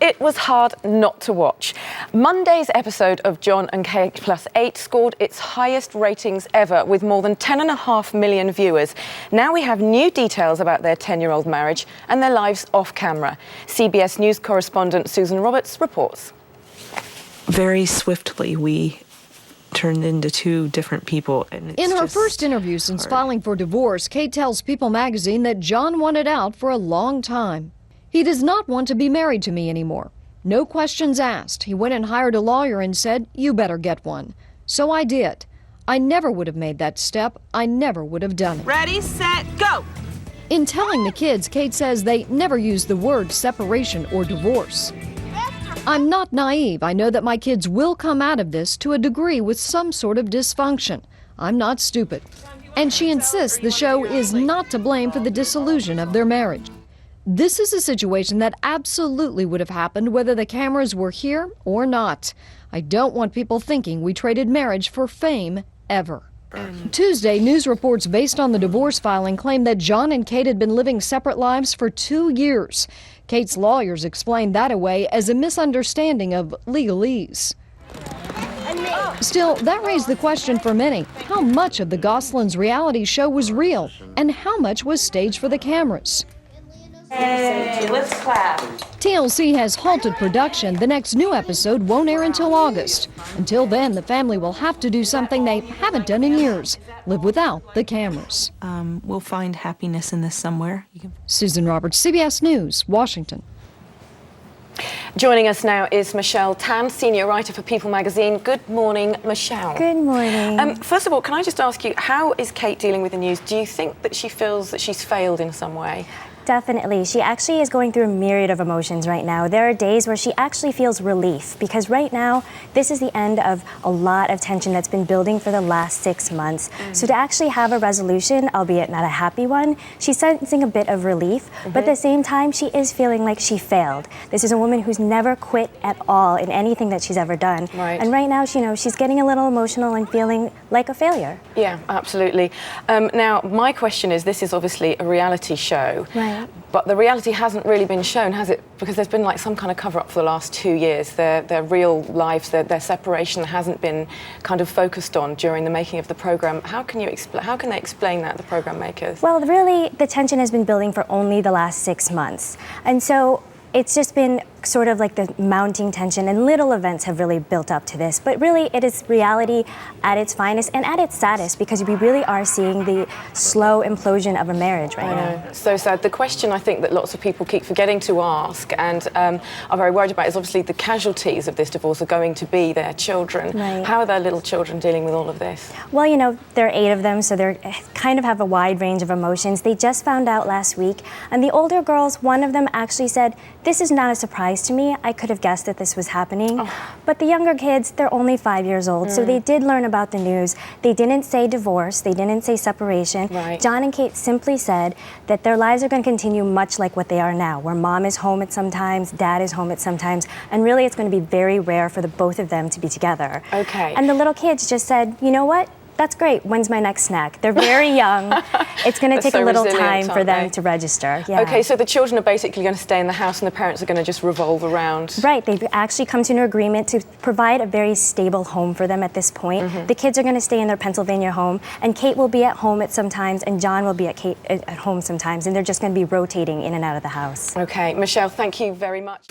it was hard not to watch. Monday's episode of John and Kate +8 scored its highest ratings ever with more than 10.5 million viewers. Now we have new details about their 10-year-old marriage and their lives off camera. CBS News correspondent Susan Roberts reports. Very swiftly, we turned into two different people. And in her first interview since filing for divorce, Kate tells People magazine that John wanted out for a long time. He does not want to be married to me anymore. No questions asked. He went and hired a lawyer and said, "You better get one." So I did. I never would have made that step. I never would have done it. Ready, set, go! In telling the kids, Kate says they never use the word separation or divorce. I'm not naive. I know that my kids will come out of this to a degree with some sort of dysfunction. I'm not stupid. And she insists the show is not to blame for the dissolution of their marriage. This is a situation that absolutely would have happened whether the cameras were here or not. I don't want people thinking we traded marriage for fame ever. Tuesday, news reports based on the divorce filing claimed that John and Kate had been living separate lives for 2 years. Kate's lawyers explained that away as a misunderstanding of legalese. Still, that raised the question for many. How much of the Gosselin's reality show was real, and how much was staged for the cameras? Hey, let's clap. TLC has halted production. The next new episode won't air until August. Until then, the family will have to do something they haven't done in years: live without the cameras. We'll find happiness in this somewhere. Susan Roberts, CBS News, Washington. Joining us now is Michelle Tan, senior writer for People magazine. Good morning, Michelle. Good morning. First of all, can I just ask you, how is Kate dealing with the news? Do you think that she feels that she's failed in some way? Definitely. She actually is going through a myriad of emotions right now. There are days where she actually feels relief because right now, this is the end of a lot of tension that's been building for the last 6 months. So to actually have a resolution, albeit not a happy one, she's sensing a bit of relief, but at the same time, she is feeling like she failed. This is a woman who's never quit at all in anything that she's ever done. Right. And right now, she's getting a little emotional and feeling like a failure. Yeah, absolutely. Now, my question is, this is obviously a reality show. Right. But the reality hasn't really been shown, has it? Because there's been like some kind of cover-up for the last 2 years. Their real lives, their separation hasn't been kind of focused on during the making of the program. How can they explain that, the program makers? Well, really, the tension has been building for only the last 6 months. And so it's just been sort of like the mounting tension, and little events have really built up to this. But really, it is reality at its finest and at its saddest, because we really are seeing the slow implosion of a marriage right now. So sad. The question I think that lots of people keep forgetting to ask and are very worried about is obviously the casualties of this divorce are going to be their children. Right. How are their little children dealing with all of this? Well, there are 8 of them, so they kind of have a wide range of emotions. They just found out last week, and the older girls, one of them actually said, "This is not a surprise to me. I could have guessed that this was happening." But the younger kids, they're only 5 years old, so they did learn about the news. They didn't say divorce. They didn't say separation. Right. John and Kate simply said that their lives are going to continue much like what they are now, where mom is home at some times, dad is home at some times, and really it's going to be very rare for the both of them to be together. Okay. And the little kids just said, "You know what? That's great. When's my next snack?" They're very young. It's going to take a little time for them to register. Yeah. Okay, so the children are basically going to stay in the house and the parents are going to just revolve around. Right. They've actually come to an agreement to provide a very stable home for them at this point. The kids are going to stay in their Pennsylvania home, and Kate will be at home at some times, and John will be at home sometimes, and they're just going to be rotating in and out of the house. Okay, Michelle, thank you very much.